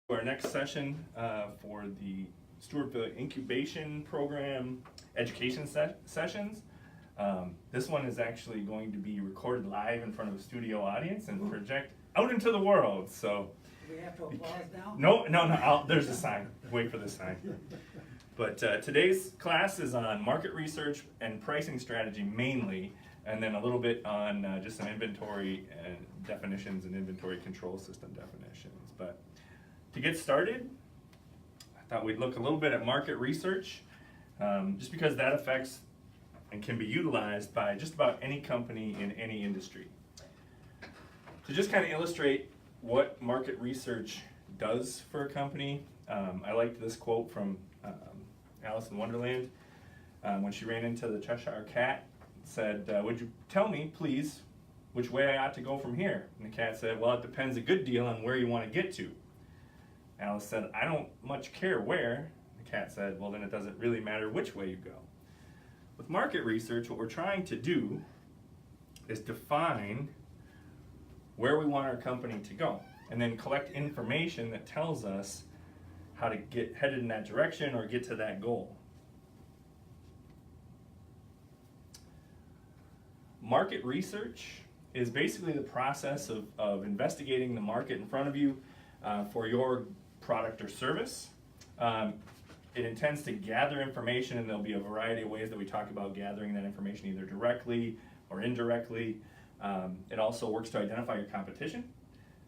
Our next session for the Stewartville Incubation Program education sessions. This one is actually going to be recorded live in front of a studio audience and project out into the world. So, do we have to applause now? No. There's a sign. Wait for the sign. But today's class is on market research and pricing strategy mainly, and then a little bit on just some inventory and definitions and inventory control system definitions. But to get started, I thought we'd look a little bit at market research, just because that affects and can be utilized by just about any company in any industry. To just kind of illustrate what market research does for a company, I liked this quote from Alice in Wonderland when she ran into the Cheshire Cat. Said, "Would you tell me, please, which way I ought to go from here?" And the cat said, "Well, it depends a good deal on where you want to get to." Alice said, "I don't much care where." The cat said, "Well, then it doesn't really matter which way you go." With market research, what we're trying to do is define where we want our company to go, and then collect information that tells us how to get headed in that direction or get to that goal. Market research is basically the process of investigating the market in front of you for your product or service. It intends to gather information, and there'll be a variety of ways that we talk about gathering that information, either directly or indirectly. It also works to identify your competition,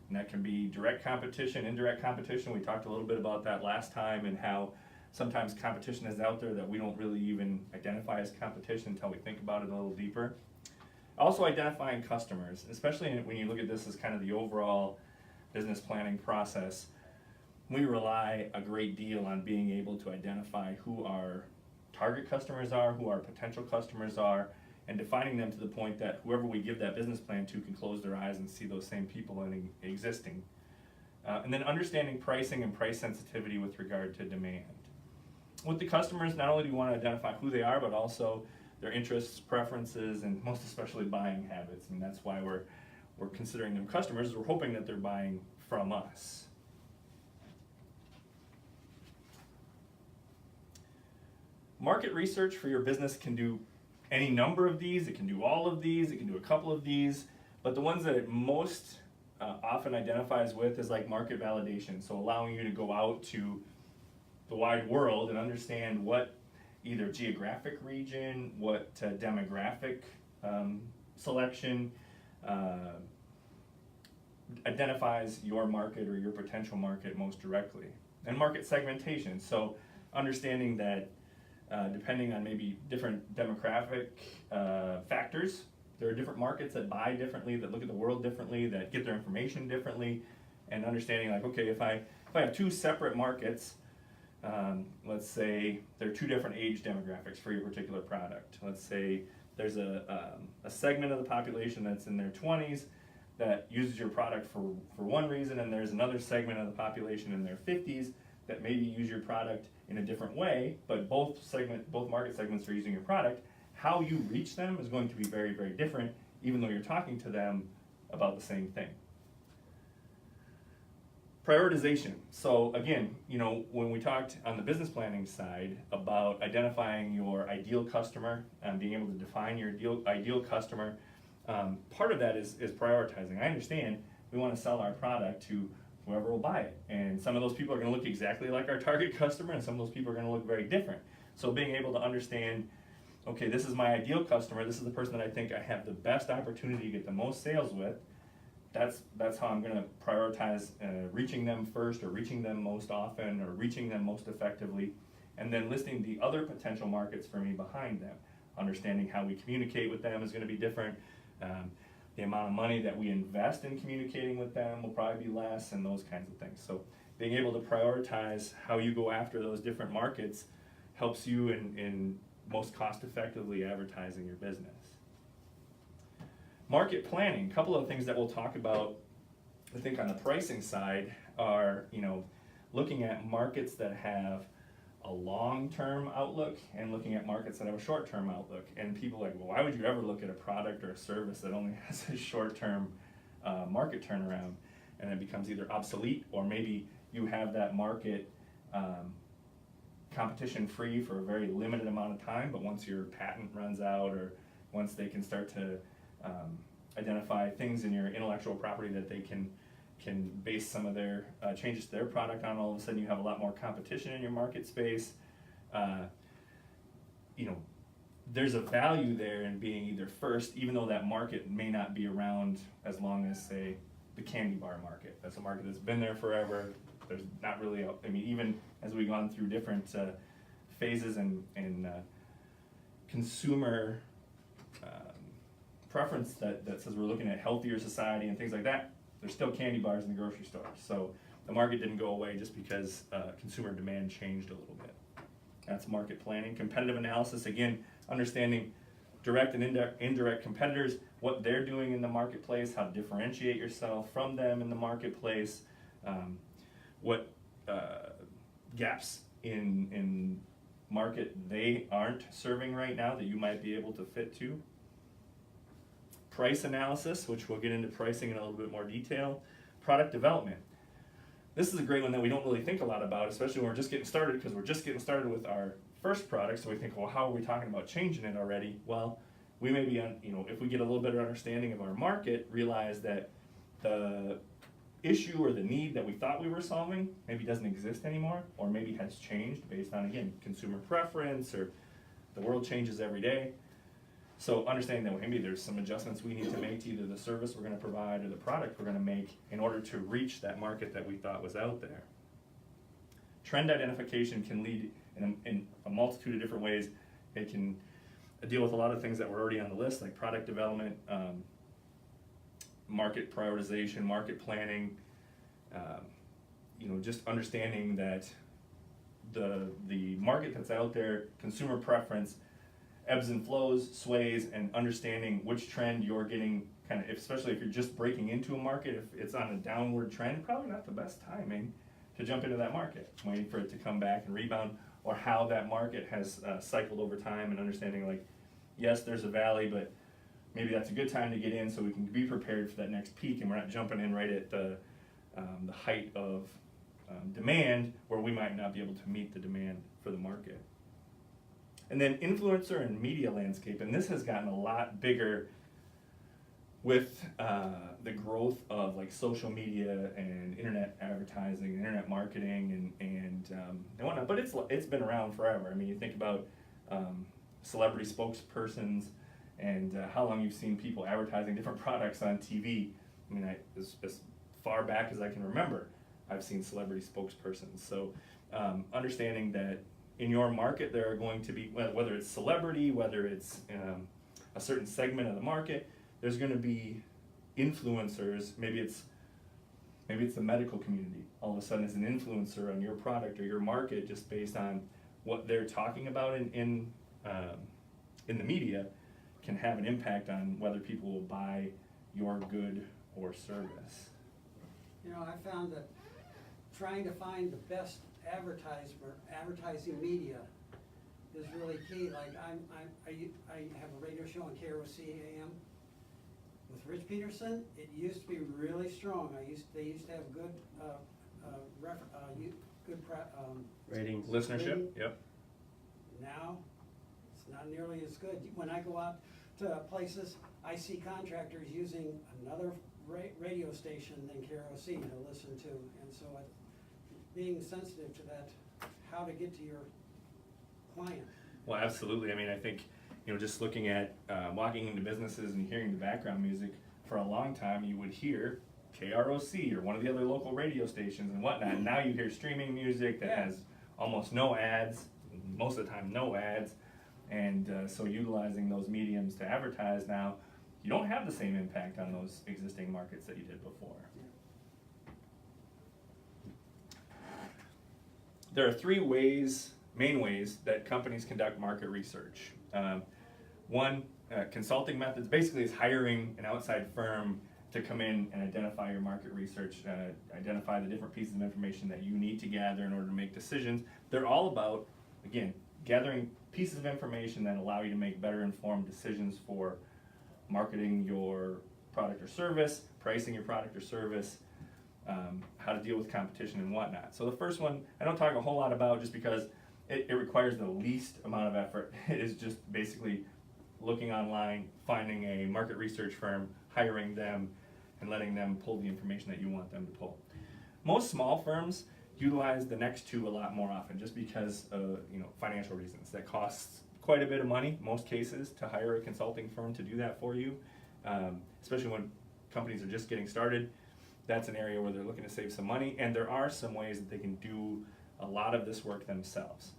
and that can be direct competition, indirect competition. We talked a little bit about that last time, and how sometimes competition is out there that we don't really even identify as competition until we think about it a little deeper. Also identifying customers, especially when you look at this as kind of the overall business planning process. We rely a great deal on being able to identify who our target customers are, who our potential customers are, and defining them to the point that whoever we give that business plan to can close their eyes and see those same people existing. And then understanding pricing and price sensitivity with regard to demand. With the customers, not only do you want to identify who they are, but also their interests, preferences, and most especially buying habits. And that's why we're considering them customers. We're hoping that they're buying from us. Market research for your business can do any number of these. It can do all of these. It can do a couple of these. But the ones that it most often identifies with is like market validation. So allowing you to go out to the wide world and understand what either geographic region, what demographic selection identifies your market or your potential market most directly. And market segmentation, so understanding that depending on maybe different demographic factors, there are different markets that buy differently, that look at the world differently, that get their information differently, and understanding like, okay, if I have two separate markets, let's say there are two different age demographics for your particular product. Let's say there's a segment of the population that's in their 20s that uses your product for one reason, and there's another segment of the population in their 50s that maybe use your product in a different way, but both market segments are using your product. How you reach them is going to be very, very different, even though you're talking to them about the same thing. Prioritization. So again, when we talked on the business planning side about identifying your ideal customer and being able to define your ideal customer, part of that is prioritizing. I understand we want to sell our product to whoever will buy it, and some of those people are going to look exactly like our target customer, and some of those people are going to look very different. So being able to understand, okay, this is my ideal customer, this is the person that I think I have the best opportunity to get the most sales with. That's how I'm going to prioritize reaching them first, or reaching them most often, or reaching them most effectively, and then listing the other potential markets for me behind them. Understanding how we communicate with them is going to be different. The amount of money that we invest in communicating with them will probably be less, and those kinds of things. So being able to prioritize how you go after those different markets helps you in most cost effectively advertising your business. Market planning, a couple of things that we'll talk about, I think on the pricing side, are looking at markets that have a long-term outlook and looking at markets that have a short-term outlook. And people are like, well, why would you ever look at a product or a service that only has a short-term market turnaround? And it becomes either obsolete or maybe you have that market competition free for a very limited amount of time, but once your patent runs out, or once they can start to identify things in your intellectual property that they can base some of their changes to their product on, all of a sudden you have a lot more competition in your market space. You know, there's a value there in being either first, even though that market may not be around as long as, say, the candy bar market. That's a market that's been there forever. There's not really, I mean, even as we've gone through different phases and consumer preference that says we're looking at healthier society and things like that, there's still candy bars in the grocery store. So the market didn't go away just because consumer demand changed a little bit. That's market planning. Competitive analysis, again, understanding direct and indirect competitors, what they're doing in the marketplace, how to differentiate yourself from them in the marketplace, what gaps in market they aren't serving right now that you might be able to fit to. Price analysis, which we'll get into pricing in a little bit more detail. Product development. This is a great one that we don't really think a lot about, especially when we're just getting started, because we're just getting started with our first product, so we think, well, how are we talking about changing it already? Well, we may be, you know, if we get a little better understanding of our market, realize that the issue or the need that we thought we were solving maybe doesn't exist anymore, or maybe has changed based on, again, consumer preference, or the world changes every day. So understanding that maybe there's some adjustments we need to make to either the service we're going to provide or the product we're going to make in order to reach that market that we thought was out there. Trend identification can lead in a multitude of different ways. It can deal with a lot of things that were already on the list, like product development, market prioritization, market planning, you know, just understanding that the market that's out there, consumer preference, ebbs and flows, sways, and understanding which trend you're getting, kind of, especially if you're just breaking into a market, if it's on a downward trend, probably not the best timing to jump into that market, waiting for it to come back and rebound, or how that market has cycled over time, and understanding, like, yes, there's a valley, but maybe that's a good time to get in so we can be prepared for that next peak, and we're not jumping in right at the height of demand, where we might not be able to meet the demand for the market. And then influencer and media landscape, and this has gotten a lot bigger with the growth of, like, social media and internet advertising, internet marketing, and whatnot. But it's been around forever. I mean, you think about celebrity spokespersons and how long you've seen people advertising different products on TV. I mean, as far back as I can remember, I've seen celebrity spokespersons. So understanding that in your market there are going to be, whether it's celebrity, whether it's a certain segment of the market, there's going to be influencers. Maybe it's the medical community all of a sudden is an influencer on your product or your market, just based on what they're talking about in the media, can have an impact on whether people will buy your good or service. You know, I found that trying to find the best advertising media is really key. Like I have a radio show on KROC AM with Rich Peterson. It used to be really strong. They used to have good Ratings. Listenership. Rating. Yep. Now it's not nearly as good. When I go out to places, I see contractors using another radio station than KROC to listen to, and so being sensitive to that, how to get to your client. Well, absolutely. I mean, I think, you know, just looking at walking into businesses and hearing the background music, for a long time you would hear KROC or one of the other local radio stations and whatnot, and now you hear streaming music that has almost no ads, most of the time no ads, and so utilizing those mediums to advertise now, you don't have the same impact on those existing markets that you did before. There are three main ways that companies conduct market research. One, consulting methods, basically is hiring an outside firm to come in and identify your market research, identify the different pieces of information that you need to gather in order to make decisions. They're all about, again, gathering pieces of information that allow you to make better informed decisions for marketing your product or service, pricing your product or service, how to deal with competition and whatnot. So the first one I don't talk a whole lot about just because it requires the least amount of effort. It is just basically looking online, finding a market research firm, hiring them, and letting them pull the information that you want them to pull. Most small firms utilize the next two a lot more often just because of financial reasons. That costs quite a bit of money, most cases, to hire a consulting firm to do that for you, especially when companies are just getting started. That's an area where they're looking to save some money, and there are some ways that they can do a lot of this work themselves.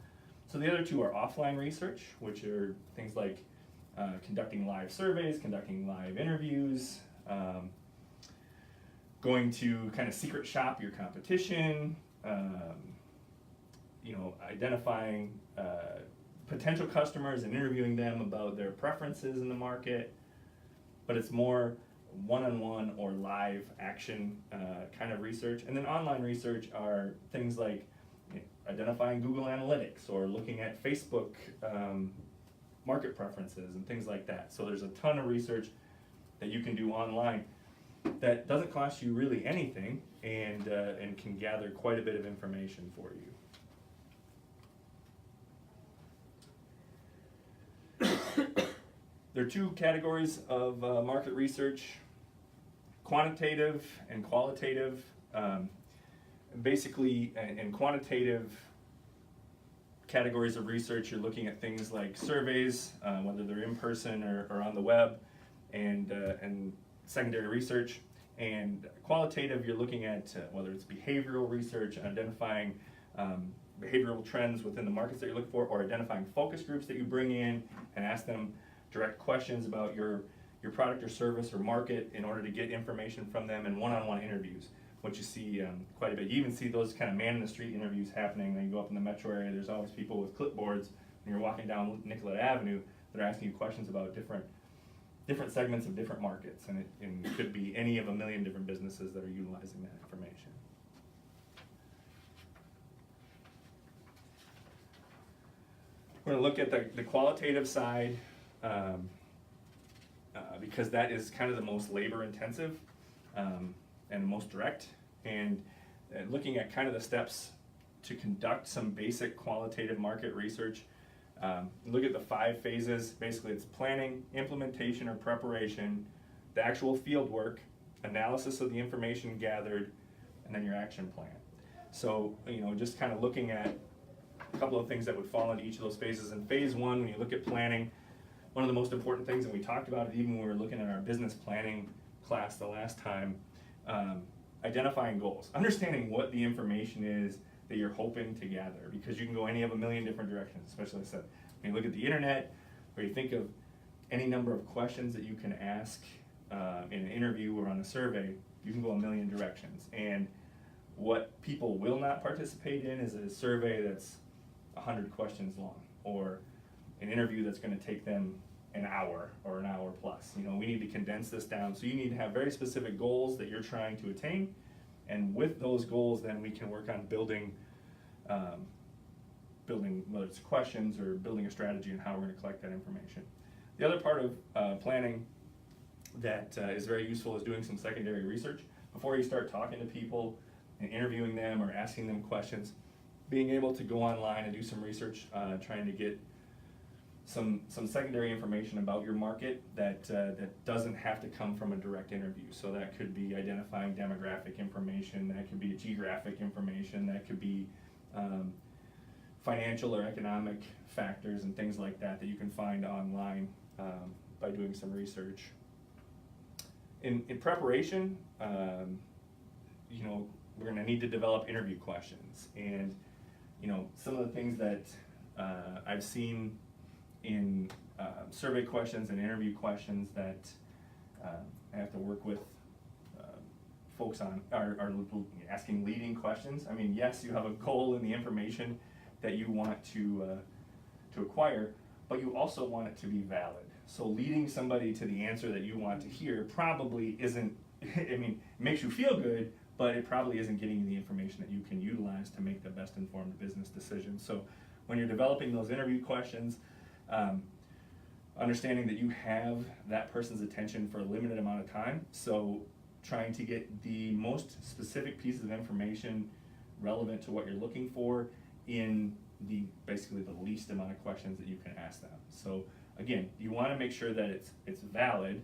So the other two are offline research, which are things like conducting live surveys, conducting live interviews, going to kind of secret shop your competition, identifying potential customers and interviewing them about their preferences in the market. But it's more one-on-one or live action kind of research. And then online research are things like identifying Google Analytics or looking at Facebook market preferences and things like that. So there's a ton of research that you can do online that doesn't cost you really anything and can gather quite a bit of information for you. There are two categories of market research: quantitative and qualitative. Basically, in quantitative categories of research, you're looking at things like surveys, whether they're in person or on the web, and secondary research. And qualitative, you're looking at whether it's behavioral research, identifying behavioral trends within the markets that you're looking for, or identifying focus groups that you bring in and ask them direct questions about your product or service or market in order to get information from them in one-on-one interviews, which you see quite a bit. You even see those kind of man-in-the-street interviews happening. When you go up in the metro area, there's always people with clipboards, and you're walking down Nicollet Avenue that are asking you questions about different segments of different markets, and it could be any of a million different businesses that are utilizing that information. We're going to look at the qualitative side because that is kind of the most labor intensive and the most direct, and looking at kind of the steps to conduct some basic qualitative market research. Look at the 5 phases. Basically, it's planning, implementation or preparation, the actual field work, analysis of the information gathered, and then your action plan. So, just kind of looking at a couple of things that would fall into each of those phases. In phase 1, when you look at planning, one of the most important things, and we talked about it even when we were looking at our business planning class the last time, identifying goals, understanding what the information is that you're hoping to gather, because you can go any of a million different directions. Especially, I said, when you look at the internet, or you think of any number of questions that you can ask in an interview or on a survey, you can go a million directions. And what people will not participate in is a survey that's 100 questions long, or an interview that's going to take them an hour or an hour plus. We need to condense this down. So you need to have very specific goals that you're trying to attain. And with those goals, then we can work on building whether it's questions or building a strategy and how we're going to collect that information. The other part of planning that is very useful is doing some secondary research. Before you start talking to people and interviewing them or asking them questions, being able to go online and do some research, trying to get some secondary information about your market that doesn't have to come from a direct interview. So that could be identifying demographic information, that could be geographic information, that could be financial or economic factors and things like that you can find online by doing some research. In preparation, we're going to need to develop interview questions, and some of the things that I've seen in survey questions and interview questions that I have to work with folks on are asking leading questions. I mean, yes, you have a goal in the information that you want to acquire, but you also want it to be valid. So leading somebody to the answer that you want to hear probably isn't, it makes you feel good, but it probably isn't getting you the information that you can utilize to make the best informed business decision. So when you're developing those interview questions, understanding that you have that person's attention for a limited amount of time. So trying to get the most specific pieces of information relevant to what you're looking for in basically the least amount of questions that you can ask them. So again, you want to make sure that it's valid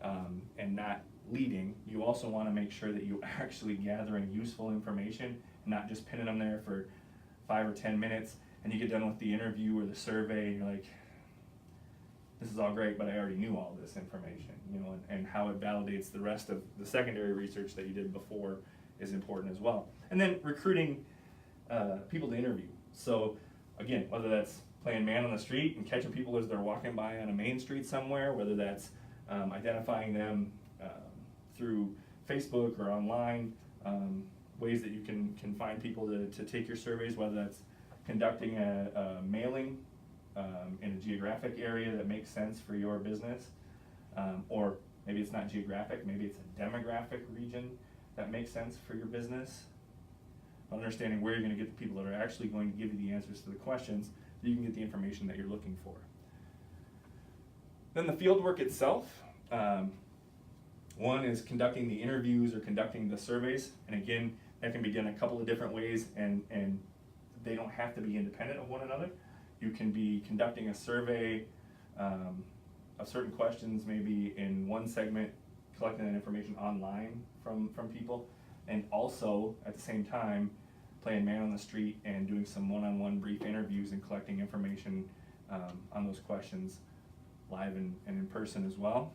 and not leading. You also want to make sure that you're actually gathering useful information and not just pinning them there for 5 or 10 minutes, and you get done with the interview or the survey and you're like, this is all great, but I already knew all this information, and how it validates the rest of the secondary research that you did before is important as well. And then recruiting people to interview. So again, whether that's playing man on the street and catching people as they're walking by on a main street somewhere, whether that's identifying them through Facebook or online, ways that you can find people to take your surveys, whether that's conducting a mailing in a geographic area that makes sense for your business, or maybe it's not geographic, maybe it's a demographic region that makes sense for your business. Understanding where you're going to get the people that are actually going to give you the answers to the questions, so you can get the information that you're looking for. Then the field work itself. One is conducting the interviews or conducting the surveys, and again, that can be done a couple of different ways, and they don't have to be independent of one another. You can be conducting a survey of certain questions, maybe in one segment, collecting that information online from people, and also at the same time playing man on the street and doing some one-on-one brief interviews and collecting information on those questions live and in person as well.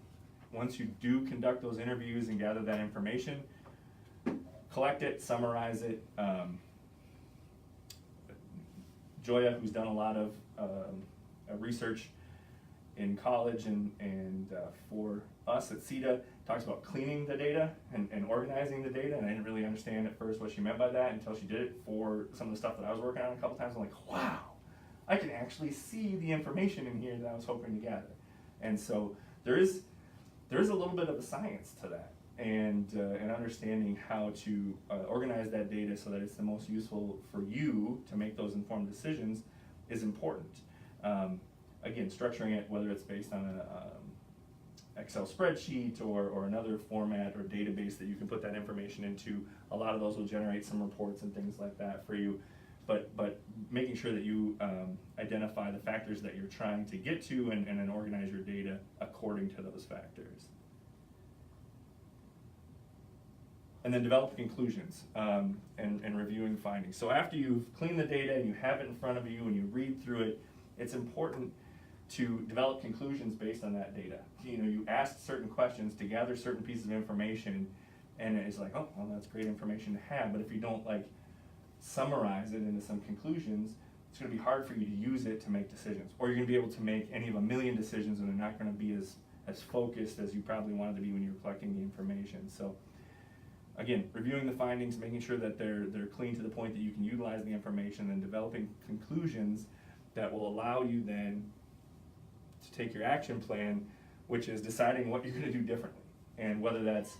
Once you do conduct those interviews and gather that information, collect it, summarize it. Joya, who's done a lot of research in college and for us at CETA, talks about cleaning the data and organizing the data, and I didn't really understand at first what she meant by that until she did it for some of the stuff that I was working on a couple times. I'm like, wow, I can actually see the information in here that I was hoping to gather. And so there is a little bit of a science to that, and understanding how to organize that data so that it's the most useful for you to make those informed decisions is important. Again, structuring it, whether it's based on a Excel spreadsheet or another format or database that you can put that information into, a lot of those will generate some reports and things like that for you. But making sure that you identify the factors that you're trying to get to and then organize your data according to those factors. And then develop conclusions and reviewing findings. So after you've cleaned the data and you have it in front of you and you read through it, it's important to develop conclusions based on that data. You ask certain questions to gather certain pieces of information, and it's like, oh, well, that's great information to have, but if you don't summarize it into some conclusions, it's going to be hard for you to use it to make decisions. Or you're going to be able to make any of a million decisions, and they're not going to be as focused as you probably wanted to be when you were collecting the information. So again, reviewing the findings, making sure that they're clean to the point that you can utilize the information, and developing conclusions that will allow you then to take your action plan, which is deciding what you're going to do differently. And whether that's,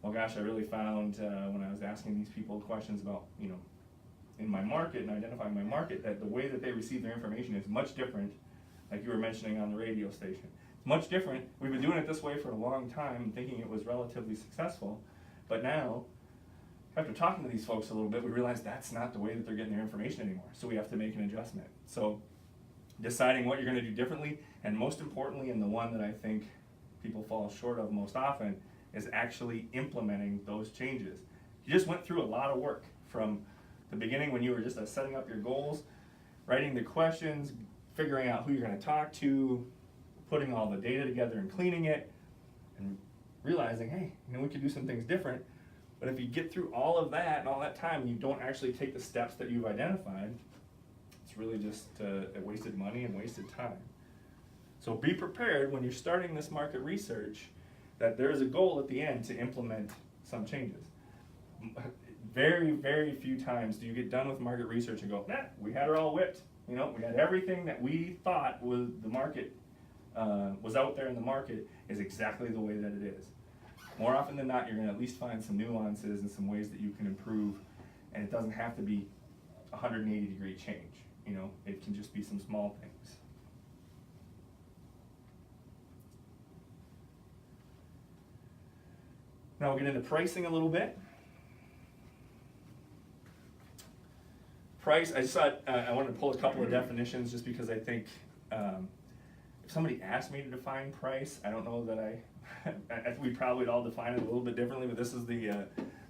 well, gosh, I really found when I was asking these people questions about, in my market and identifying my market, that the way that they receive their information is much different, like you were mentioning on the radio station. It's much different. We've been doing it this way for a long time, thinking it was relatively successful, but now, after talking to these folks a little bit, we realize that's not the way that they're getting their information anymore, so we have to make an adjustment. So deciding what you're going to do differently, and most importantly, and the one that I think people fall short of most often, is actually implementing those changes. You just went through a lot of work from the beginning when you were just setting up your goals, writing the questions, figuring out who you're going to talk to, putting all the data together and cleaning it, and realizing, hey, we could do some things different. But if you get through all of that and all that time and you don't actually take the steps that you've identified, it's really just wasted money and wasted time. So be prepared when you're starting this market research that there's a goal at the end to implement some changes. Very, very few times do you get done with market research and go, nah, we had it all whipped. We had everything that we thought was the market, was out there in the market is exactly the way that it is. More often than not, you're going to at least find some nuances and some ways that you can improve, and it doesn't have to be a 180-degree change. It can just be some small things. Now we'll get into pricing a little bit. Price, I just thought, I wanted to pull a couple of definitions just because I think if somebody asked me to define price, I don't know that I think we probably would all define it a little bit differently, but this is the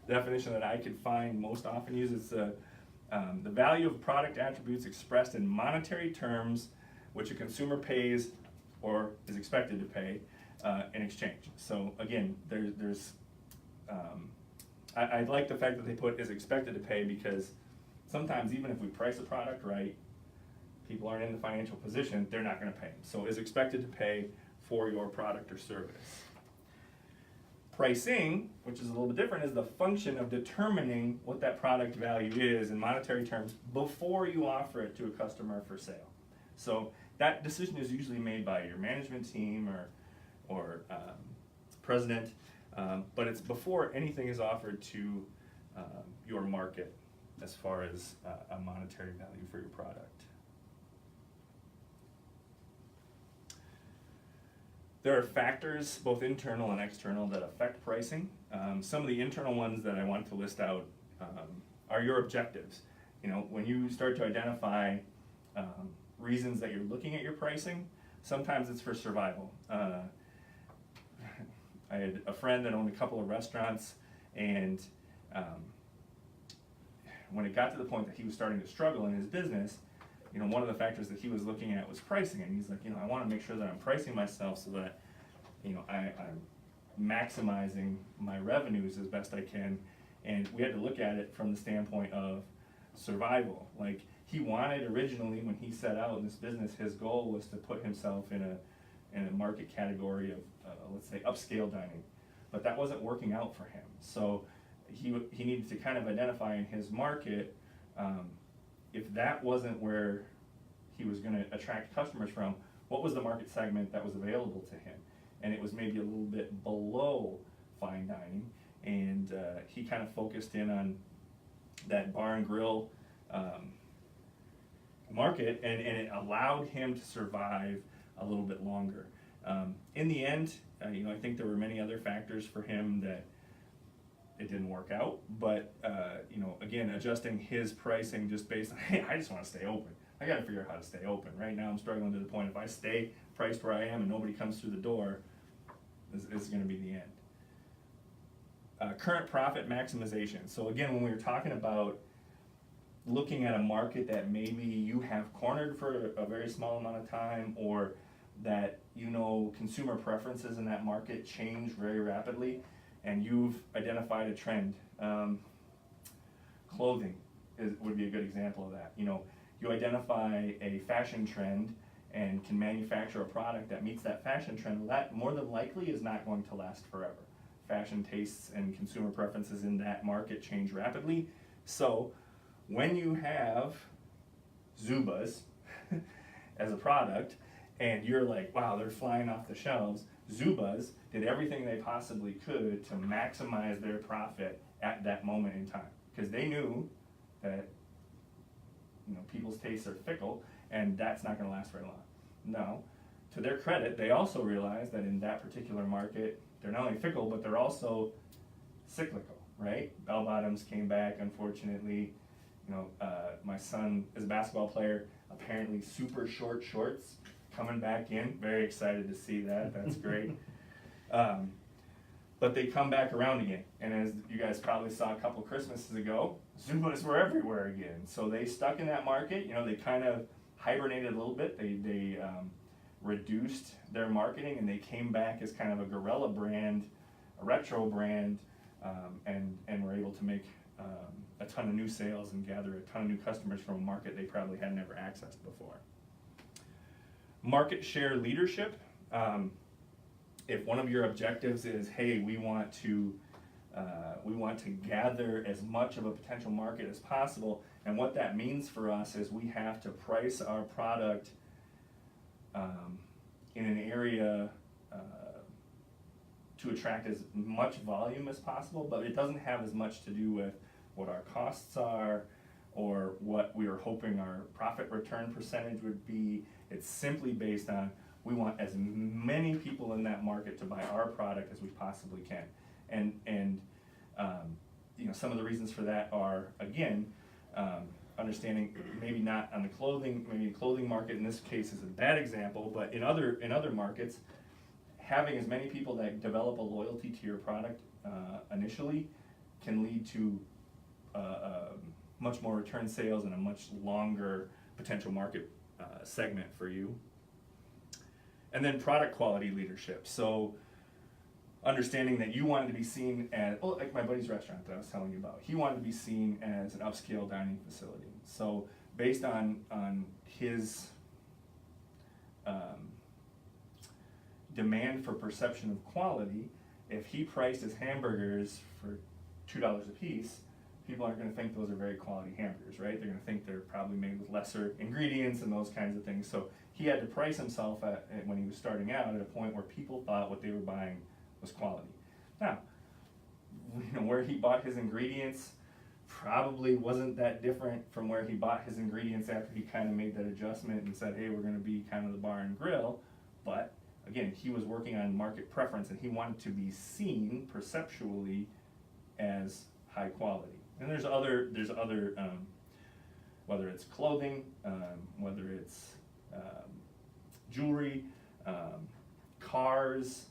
definition that I could find most often used. It's the value of product attributes expressed in monetary terms which a consumer pays or is expected to pay in exchange. So again, I like the fact that they put is expected to pay, because sometimes even if we price a product right, people aren't in the financial position, they're not going to pay. So is expected to pay for your product or service. Pricing, which is a little bit different, is the function of determining what that product value is in monetary terms before you offer it to a customer for sale. So that decision is usually made by your management team or president, but it's before anything is offered to your market as far as a monetary value for your product. There are factors, both internal and external, that affect pricing. Some of the internal ones that I want to list out are your objectives. You know, when you start to identify reasons that you're looking at your pricing, sometimes it's for survival. I had a friend that owned a couple of restaurants, and when it got to the point that he was starting to struggle in his business, you know, one of the factors that he was looking at was pricing, and he's like, you know, I want to make sure that I'm pricing myself so that, you know, I'm maximizing my revenues as best I can. And we had to look at it from the standpoint of survival. Like, he wanted originally, when he set out in this business, his goal was to put himself in a market category of let's say upscale dining, but that wasn't working out for him. So he needed to kind of identify in his market, if that wasn't where he was going to attract customers from, what was the market segment that was available to him? And it was maybe a little bit below fine dining, and he kind of focused in on that bar and grill market, and it allowed him to survive a little bit longer. In the end, you know, I think there were many other factors for him that it didn't work out, but you know, again, adjusting his pricing just based on, hey, I just want to stay open. I got to figure out how to stay open. Right now, I'm struggling to the point, if I stay priced where I am and nobody comes through the door, this is going to be the end. Current profit maximization. So again, when we were talking about looking at a market that maybe you have cornered for a very small amount of time, or that, you know, consumer preferences in that market change very rapidly, and you've identified a trend. Clothing would be a good example of that. You know, you identify a fashion trend and can manufacture a product that meets that fashion trend. Well, that more than likely is not going to last forever. Fashion tastes and consumer preferences in that market change rapidly. So when you have Zubaz as a product, and you're like, wow, they're flying off the shelves, Zubaz did everything they possibly could to maximize their profit at that moment in time, because they knew that, you know, people's tastes are fickle, and that's not going to last very long. Now, to their credit, they also realized that in that particular market, they're not only fickle, but they're also cyclical, right? Bell bottoms came back, unfortunately. You know, my son is a basketball player, apparently super short shorts coming back in. Very excited to see that. That's great. But they come back around again. And as you guys probably saw a couple Christmases ago, Zubas were everywhere again. So they stuck in that market. You know, they kind of hibernated a little bit. They reduced their marketing, and they came back as kind of a guerrilla brand, a retro brand, and were able to make a ton of new sales and gather a ton of new customers from a market they probably had never accessed before. Market share leadership. If one of your objectives is, hey, we want to gather as much of a potential market as possible, and what that means for us is we have to price our product in an area to attract as much volume as possible, but it doesn't have as much to do with what our costs are or what we are hoping our profit return percentage would be. It's simply based on, we want as many people in that market to buy our product as we possibly can. And some of the reasons for that are, again, understanding maybe not on the clothing, maybe the clothing market in this case is a bad example, but in other markets, having as many people that develop a loyalty to your product initially can lead to much more return sales and a much longer potential market segment for you. And then product quality leadership. So understanding that you wanted to be seen as, like my buddy's restaurant that I was telling you about, he wanted to be seen as an upscale dining facility. So based on his demand for perception of quality, if he priced his hamburgers for $2 a piece, people aren't going to think those are very quality hamburgers, right? They're going to think they're probably made with lesser ingredients and those kinds of things. So he had to price himself when he was starting out at a point where people thought what they were buying was quality. Now, where he bought his ingredients probably wasn't that different from where he bought his ingredients after he kind of made that adjustment and said, hey, we're going to be kind of the bar and grill. But again, he was working on market preference and he wanted to be seen perceptually as high quality. And there's other whether it's clothing, whether it's jewelry, cars.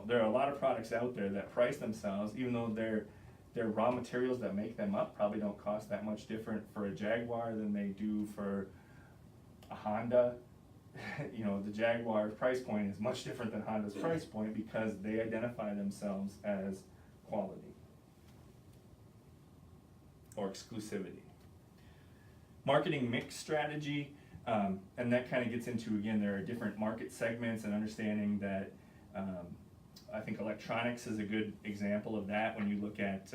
There are a lot of products out there that price themselves, even though their raw materials that make them up probably don't cost that much different for a Jaguar than they do for a Honda. The Jaguar price point is much different than Honda's price point because they identify themselves as quality or exclusivity. Marketing mix strategy, and that kind of gets into, again, there are different market segments and understanding that I think electronics is a good example of that. When you look at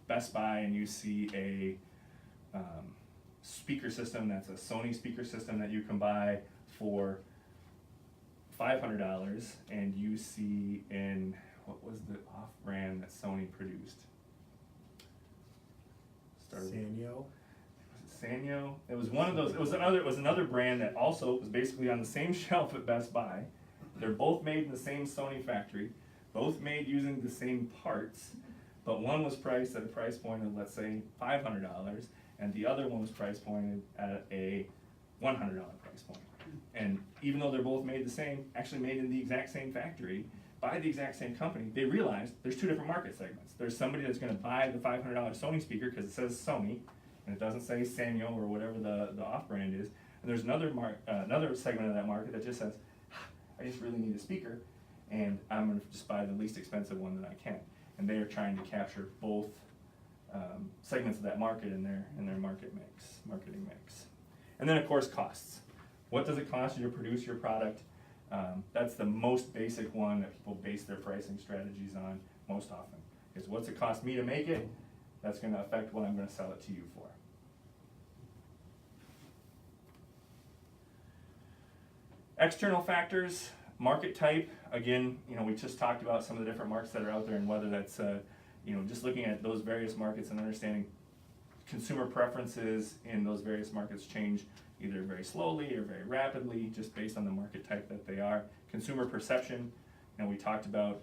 Best Buy and you see a speaker system that's a Sony speaker system that you can buy for $500, and you see in, what was the off-brand that Sony produced? Sanyo. Sanyo. It was one of those. It was another brand that also was basically on the same shelf at Best Buy. They're both made in the same Sony factory, both made using the same parts, but one was priced at a price point of, let's say, $500, and the other one was price pointed at a $100 price point. And even though they're both made the same, actually made in the exact same factory, by the exact same company, they realized there's two different market segments. There's somebody that's going to buy the $500 Sony speaker because it says Sony, and it doesn't say Sanyo or whatever the off-brand is. And there's another segment of that market that just says, I just really need a speaker, and I'm going to just buy the least expensive one that I can. And they are trying to capture both segments of that market in their marketing mix. And then, of course, costs. What does it cost you to produce your product? That's the most basic one that people base their pricing strategies on most often. Is what's it cost me to make it? That's going to affect what I'm going to sell it to you for. External factors, market type. Again, we just talked about some of the different markets that are out there and whether that's, just looking at those various markets and understanding consumer preferences in those various markets change either very slowly or very rapidly, just based on the market type that they are. Consumer perception, we talked about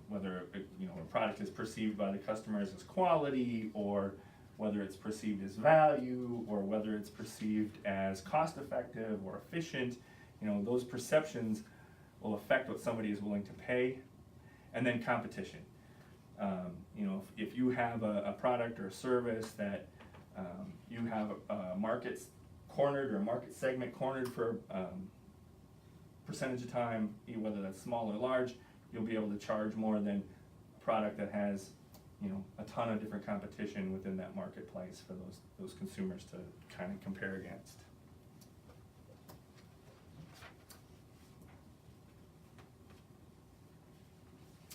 whether a product is perceived by the customers as quality, or whether it's perceived as value, or whether it's perceived as cost effective or efficient. Those perceptions will affect what somebody is willing to pay. And then competition. If you have a product or a service that you have markets cornered or a market segment cornered for percentage of time, whether that's small or large, you'll be able to charge more than a product that has a ton of different competition within that marketplace for those consumers to kind of compare against.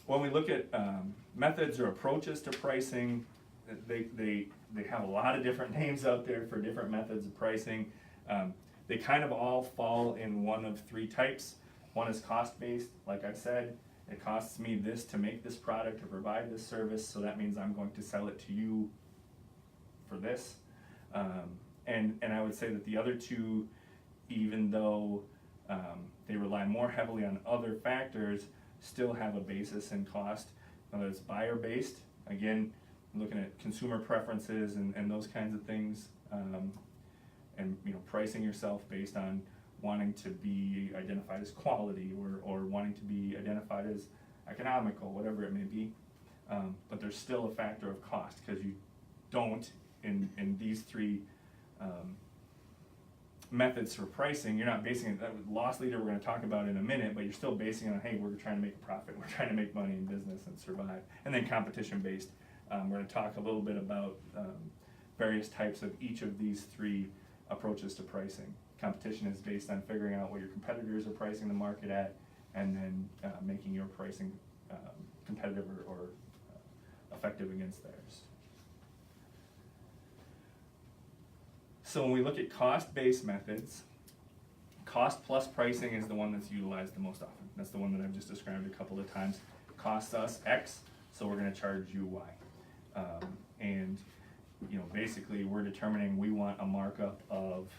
When we look at methods or approaches to pricing, they have a lot of different names out there for different methods of pricing. They kind of all fall in one of three types. One is cost-based, like I said. It costs me this to make this product or provide this service, so that means I'm going to sell it to you for this. And I would say that the other two, even though they rely more heavily on other factors, still have a basis in cost, whether it's buyer-based, again, looking at consumer preferences and those kinds of things, and pricing yourself based on wanting to be identified as quality or wanting to be identified as economical, whatever it may be. But there's still a factor of cost, because you don't, in these three methods for pricing, you're not basing it, that loss leader we're going to talk about in a minute, but you're still basing it on, hey, we're trying to make a profit, we're trying to make money in business and survive. And then competition based, we're going to talk a little bit about various types of each of these three approaches to pricing. Competition is based on figuring out what your competitors are pricing the market at, and then making your pricing competitive or effective against theirs. So when we look at cost-based methods, cost plus pricing is the one that's utilized the most often. That's the one that I've just described a couple of times. Costs us X, so we're going to charge you Y. And basically we're determining we want a markup of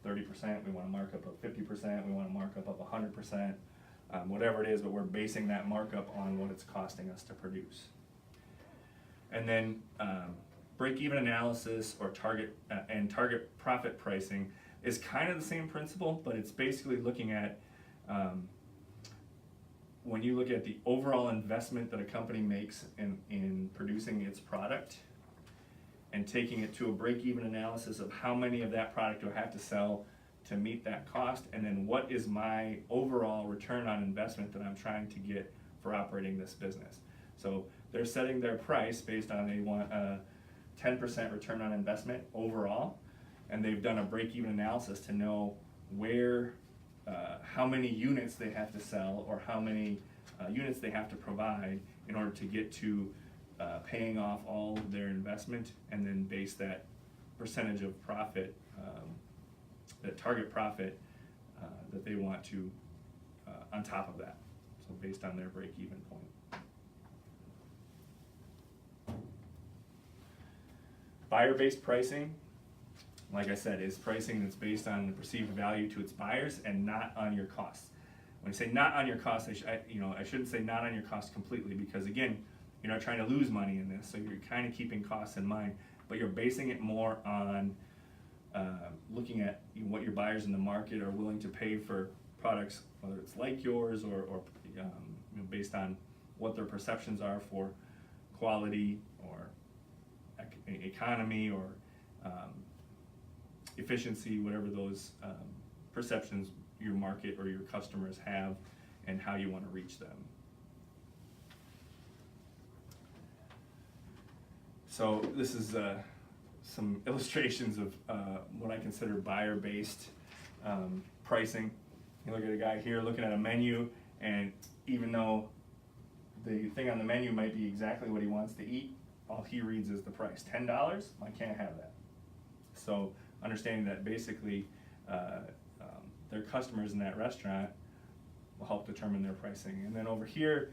30%, we want a markup of 50%, we want a markup of 100%, whatever it is, but we're basing that markup on what it's costing us to produce. And then break-even analysis or target profit pricing is kind of the same principle, but it's basically looking at when you look at the overall investment that a company makes in producing its product and taking it to a break-even analysis of how many of that product do I have to sell to meet that cost, and then what is my overall return on investment that I'm trying to get for operating this business. So they're setting their price based on they want a 10% return on investment overall, and they've done a break-even analysis to know where, how many units they have to sell or how many units they have to provide in order to get to paying off all of their investment, and then base that percentage of profit, that target profit that they want to on top of that, so based on their break-even point. Buyer-based pricing, like I said, is pricing that's based on the perceived value to its buyers and not on your costs. When I say not on your costs, I shouldn't say not on your costs completely, because again, you're not trying to lose money in this, so you're kind of keeping costs in mind, but you're basing it more on looking at what your buyers in the market are willing to pay for products, whether it's like yours or based on what their perceptions are for quality or economy or efficiency, whatever those perceptions your market or your customers have, and how you want to reach them. So this is some illustrations of what I consider buyer-based pricing. You look at a guy here looking at a menu, and even though the thing on the menu might be exactly what he wants to eat, all he reads is the price. $10? I can't have that. So understanding that basically their customers in that restaurant will help determine their pricing. And then over here,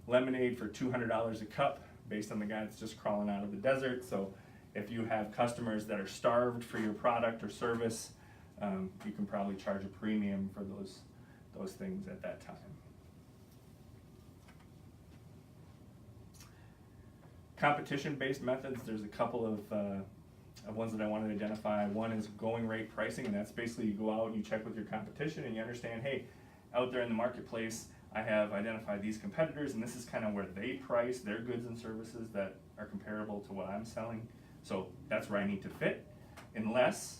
lemonade for $200 a cup, based on the guy that's just crawling out of the desert. So if you have customers that are starved for your product or service, you can probably charge a premium for those things at that time. Competition-based methods, there's a couple of ones that I wanted to identify. One is going rate pricing, and that's basically you go out and you check with your competition and you understand, hey, out there in the marketplace, I have identified these competitors, and this is kind of where they price their goods and services that are comparable to what I'm selling. So that's where I need to fit, unless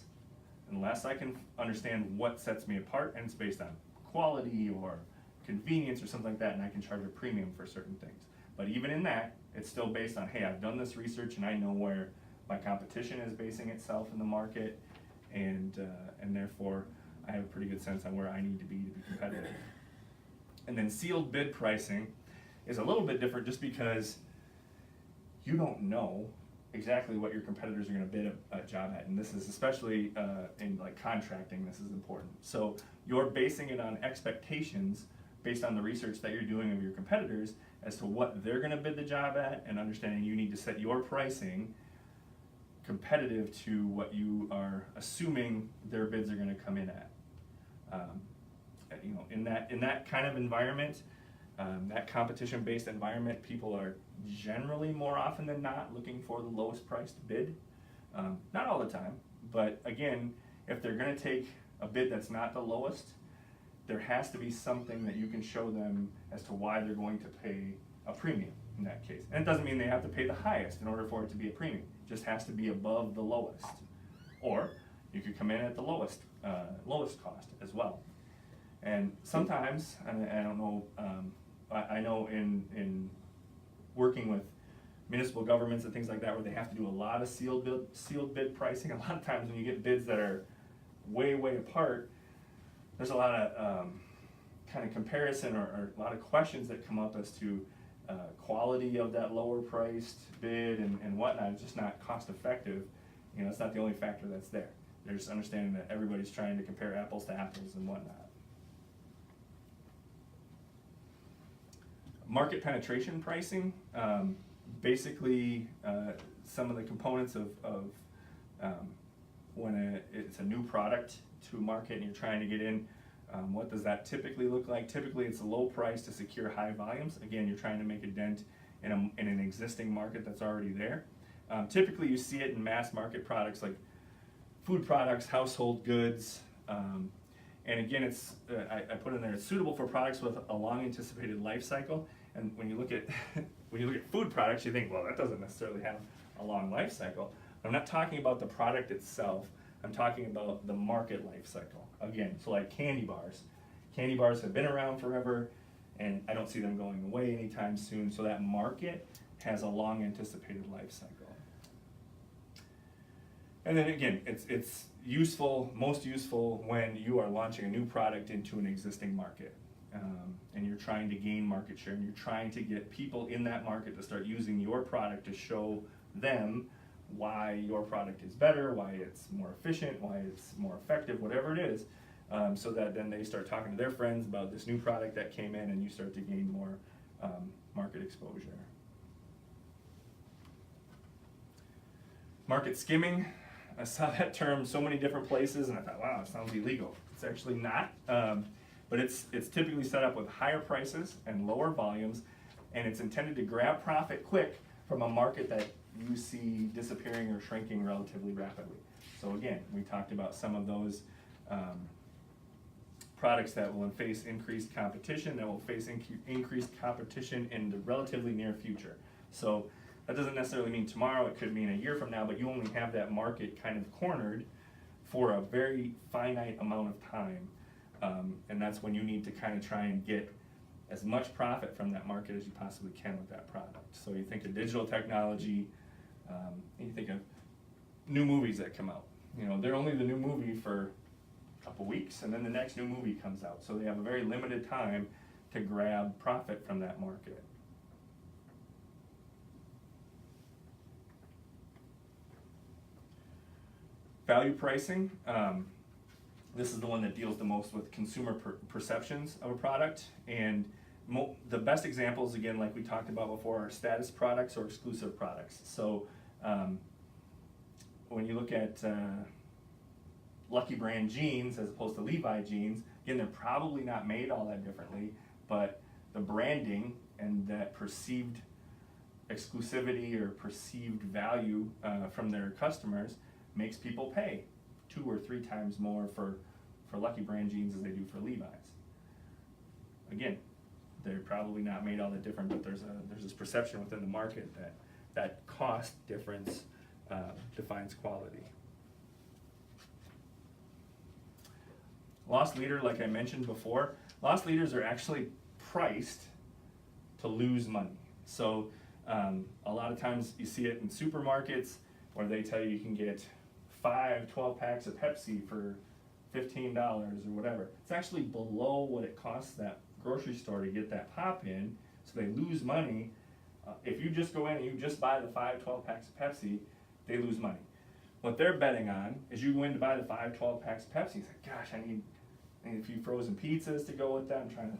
I can understand what sets me apart, and it's based on quality or convenience or something like that, and I can charge a premium for certain things. But even in that, it's still based on, hey, I've done this research and I know where my competition is basing itself in the market, and therefore I have a pretty good sense on where I need to be competitive. And then sealed bid pricing is a little bit different, just because you don't know exactly what your competitors are going to bid a job at, and this is especially in like contracting, this is important. So you're basing it on expectations based on the research that you're doing of your competitors as to what they're going to bid the job at, and understanding you need to set your pricing competitive to what you are assuming their bids are going to come in at. in that kind of environment, that competition-based environment, people are generally more often than not looking for the lowest priced bid. Not all the time, but again, if they're going to take a bid that's not the lowest, there has to be something that you can show them as to why they're going to pay a premium in that case. And it doesn't mean they have to pay the highest in order for it to be a premium. It just has to be above the lowest. Or you could come in at the lowest cost as well. And sometimes, and I don't know, I know in working with municipal governments and things like that, where they have to do a lot of sealed bid pricing, a lot of times when you get bids that are way apart, there's a lot of kind of comparison or a lot of questions that come up as to quality of that lower priced bid and whatnot. It's just not cost effective. It's not the only factor that's there. They're just understanding that everybody's trying to compare apples to apples and whatnot. Market penetration pricing, basically some of the components of when it's a new product to market and you're trying to get in, what does that typically look like? Typically it's a low price to secure high volumes. Again, you're trying to make a dent in an existing market that's already there. Typically you see it in mass market products like food products, household goods, and again, it's I put in there, it's suitable for products with a long anticipated life cycle. And when you look at food products, you think, well, that doesn't necessarily have a long life cycle. I'm not talking about the product itself. I'm talking about the market life cycle. Again, so like candy bars. Candy bars have been around forever, and I don't see them going away anytime soon. So that market has a long anticipated life cycle. And then again, it's useful, most useful when you are launching a new product into an existing market. And you're trying to gain market share, and you're trying to get people in that market to start using your product to show them why your product is better, why it's more efficient, why it's more effective, whatever it is, so that then they start talking to their friends about this new product that came in, and you start to gain more market exposure. Market skimming. I saw that term so many different places, and I thought, wow, it sounds illegal. It's actually not. But it's typically set up with higher prices and lower volumes, and it's intended to grab profit quick from a market that you see disappearing or shrinking relatively rapidly. So again, we talked about some of those products that will face increased competition, that will face increased competition in the relatively near future. So that doesn't necessarily mean tomorrow, it could mean a year from now, but you only have that market kind of cornered for a very finite amount of time. And that's when you need to kind of try and get as much profit from that market as you possibly can with that product. So you think of digital technology, and you think of new movies that come out. They're only the new movie for a couple weeks, and then the next new movie comes out. So they have a very limited time to grab profit from that market. Value pricing. This is the one that deals the most with consumer perceptions of a product, and the best examples, again, like we talked about before, are status products or exclusive products. So when you look at Lucky Brand jeans as opposed to Levi jeans, again, they're probably not made all that differently, but the branding and that perceived exclusivity or perceived value from their customers makes people pay 2 or 3 times more for Lucky Brand jeans as they do for Levi's. Again, they're probably not made all that different, but there's this perception within the market that cost difference defines quality. Loss leader, like I mentioned before, loss leaders are actually priced to lose money. So a lot of times you see it in supermarkets where they tell you can get 5 12 packs of Pepsi for $15 or whatever. It's actually below what it costs that grocery store to get that pop in, so they lose money. If you just go in and you just buy the 5 12 packs of Pepsi, they lose money. What they're betting on is you go in to buy the 5 12 packs of Pepsi, you say, gosh, I need a few frozen pizzas to go with that. I'm trying to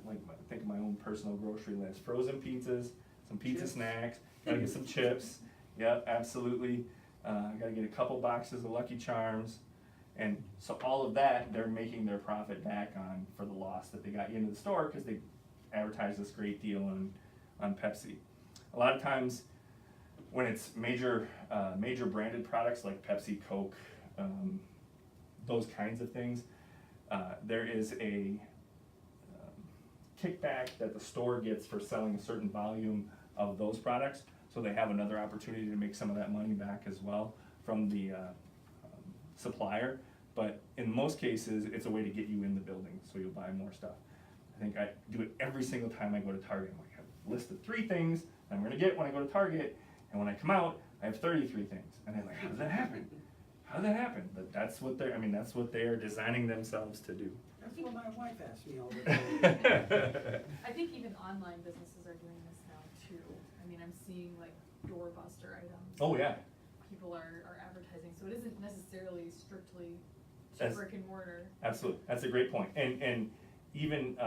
think of my own personal grocery list. Frozen pizzas, some pizza snacks, gotta get some chips. Yep, absolutely. I gotta get a couple boxes of Lucky Charms, And so all of that, they're making their profit back on for the loss that they got you into the store because they advertised this great deal on Pepsi. A lot of times when it's major branded products like Pepsi, Coke, those kinds of things, there is a kickback that the store gets for selling a certain volume of those products, so they have another opportunity to make some of that money back as well from the supplier. But in most cases, it's a way to get you in the building, so you'll buy more stuff. I think I do it every single time I go to Target. I'm like, I have a list of 3 things I'm gonna get when I go to Target, and when I come out, I have 33 things. And I'm like, how does that happen? How did that happen? But that's what they're designing themselves to do. That's what my wife asks me all the time. I think even online businesses are doing this now too. I mean, I'm seeing like doorbuster items. Oh, yeah. People are advertising, so it isn't necessarily strictly to That's- brick and mortar. Absolutely, that's a great point. And even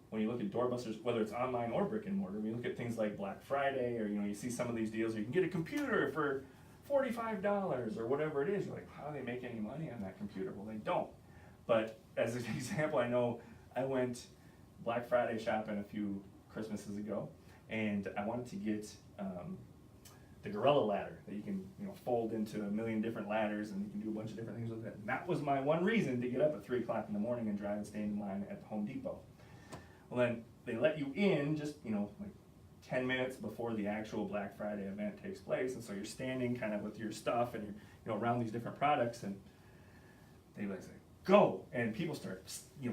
when you look at doorbusters, whether it's online or brick and mortar, we look at things like Black Friday, or you see some of these deals where you can get a computer for $45 or whatever it is. You're like, how do they make any money on that computer? Well, they don't. But as an example, I know I went Black Friday shopping a few Christmases ago, and I wanted to get the Gorilla ladder that you can fold into a million different ladders, and you can do a bunch of different things with it. And that was my one reason to get up at 3 o'clock in the morning and drive and stand in line at the Home Depot. Well, then they let you in just like 10 minutes before the actual Black Friday event takes place, and so you're standing kind of with your stuff and you're around these different products, and they like say, go, and people start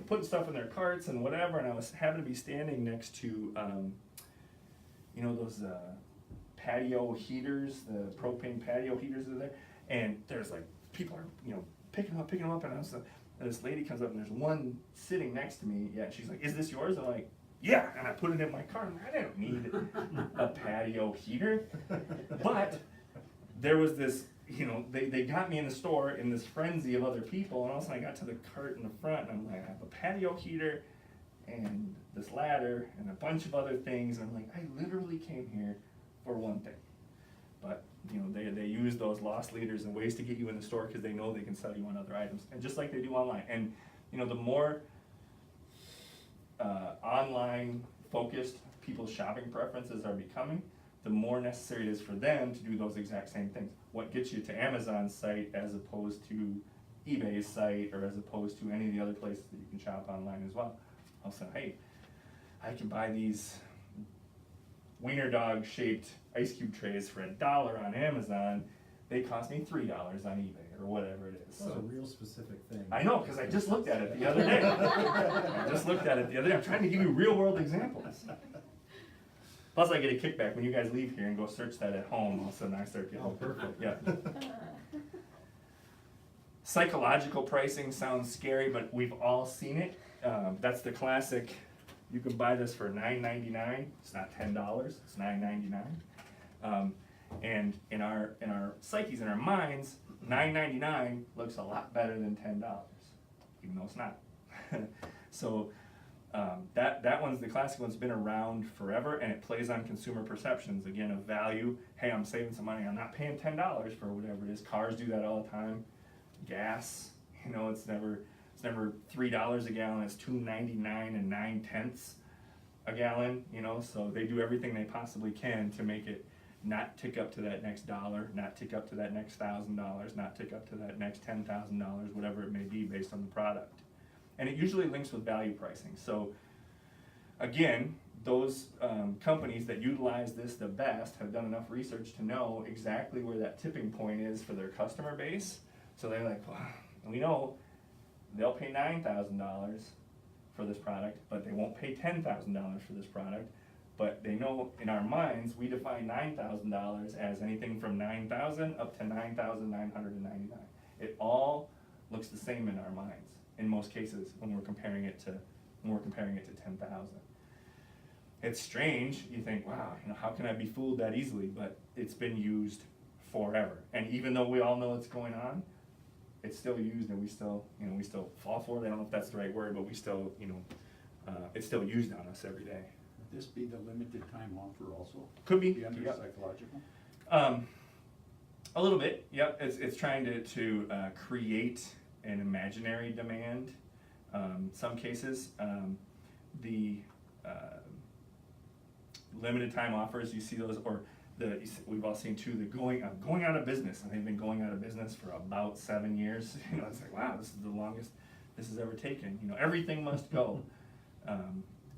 putting stuff in their carts and whatever, and I was happened to be standing next to those patio heaters, the propane patio heaters are there, and there's like people are picking them up, and this lady comes up and there's one sitting next to me. Yeah, she's like, is this yours? I'm like, yeah, and I put it in my car. I'm like, I don't need a patio heater. But there was this, they got me in the store in this frenzy of other people, and all of a sudden I got to the cart in the front, and I'm like, I have a patio heater and this ladder and a bunch of other things, and I'm like, I literally came here for one thing. But they use those loss leaders and ways to get you in the store because they know they can sell you on other items, and just like they do online. And the more online focused people's shopping preferences are becoming, the more necessary it is for them to do those exact same things. What gets you to Amazon's site as opposed to eBay's site, or as opposed to any of the other places that you can shop online as well. I'll say, hey, I can buy these wiener dog shaped ice cube trays for $1 on Amazon. They cost me $3 on eBay, or whatever it is. That's a real specific thing. I know, because I just looked at it the other day. I'm trying to give you real world examples. Plus I get a kickback when you guys leave here and go search that at home. All of a sudden I start getting. Oh, perfect. Yeah. Psychological pricing sounds scary, but we've all seen it. That's the classic. You can buy this for $9.99. It's not $10. It's $9.99. And in our psyches, in our minds, $9.99 looks a lot better than $10, even though it's not. So that one's the classic one's been around forever, and it plays on consumer perceptions again of value. Hey, I'm saving some money. I'm not paying $10 for whatever it is. Cars do that all the time. Gas, it's never $3 a gallon. It's $2.99 and 9/10 a gallon. So they do everything they possibly can to make it not tick up to that next dollar, not tick up to that next $1,000, not tick up to that next $10,000, whatever it may be based on the product. And it usually links with value pricing. So again, those companies that utilize this the best have done enough research to know exactly where that tipping point is for their customer base. So they're like, well, we know they'll pay $9,000 for this product, but they won't pay $10,000 for this product. But they know in our minds, we define $9,000 as anything from $9,000 up to $9,999. It all looks the same in our minds in most cases when we're comparing it to $10,000. It's strange. You think, wow, how can I be fooled that easily? But it's been used forever, and even though we all know it's going on, it's still used, and we still fall for it. I don't know if that's the right word, but we still, it's still used on us every day. Would this be the limited time offer also? Could be. Be under Yep. psychological? A little bit, yep. It's trying to create an imaginary demand. Some cases, the limited time offers, you see those, or we've all seen too, the going out of business, and they've been going out of business for about 7 years. It's like, wow, this is the longest this has ever taken. Everything must go.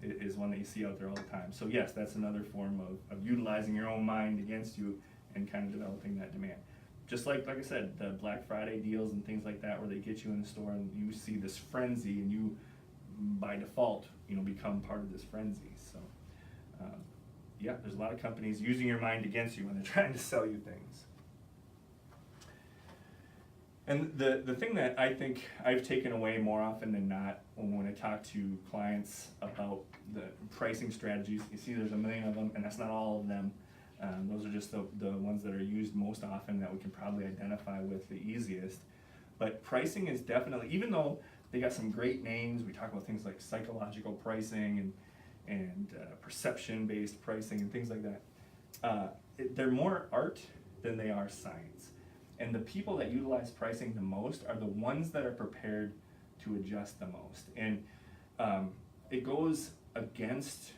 Is one that you see out there all the time. So yes, that's another form of utilizing your own mind against you and kind of developing that demand. Just like I said, the Black Friday deals and things like that, where they get you in the store and you see this frenzy, and you, by default, become part of this frenzy. So, yeah, there's a lot of companies using your mind against you when they're trying to sell you things. And the thing that I think I've taken away more often than not when I talk to clients about the pricing strategies, you see there's a million of them, and that's not all of them. Those are just the ones that are used most often that we can probably identify with the easiest. But pricing is definitely, even though they got some great names, we talk about things like psychological pricing and perception-based pricing and things like that. They're more art than they are science. And the people that utilize pricing the most are the ones that are prepared to adjust the most. And it goes against